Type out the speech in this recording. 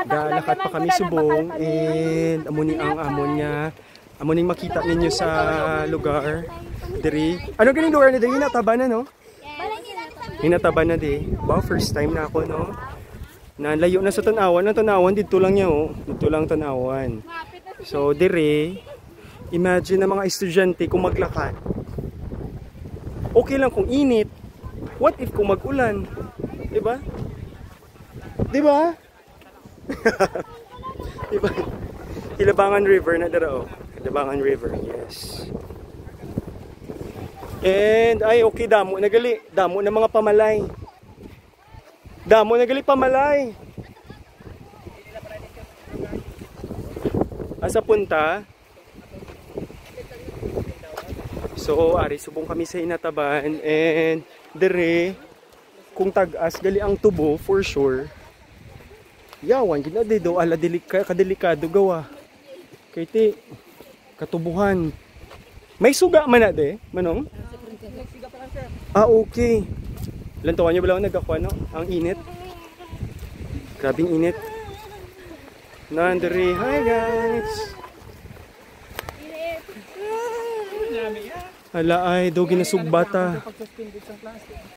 Lakat pa kami subong and amuni ang amon niya. Amuning makita ninyo sa lugar. Diri. Ano ganing lugar na diri? Nataba na, no? Hinataba na di. Wow, first time na ako, no? Nalayo na sa tanawan. Ang tanawan, dito lang niya, oh. Dito lang tanawan. So, diri, imagine na mga estudyante kung maglakad. Okay lang kung init. What if kung mag-ulan? Diba? Diba? Diba? Hilabangan River na dara, oh. Hilabangan River, yes. And, ay, okay, damo nagali. Damo na mga pamalay. Damo nagali pamalay. Asa punta? So, ari, subong kami sa Inataban. And, dere, kung tag-as, gali ang tubo, for sure. Yawan, ginadi do, ala, kadelikado gawa. Kaya ti, katubuhan. May suga man na de, manong? Ah, okay. Lantawan niyo ba lang nagkakuha, no? Ang init. Grabing init. Nandere, hi guys! Ala ay, do ginasugbata.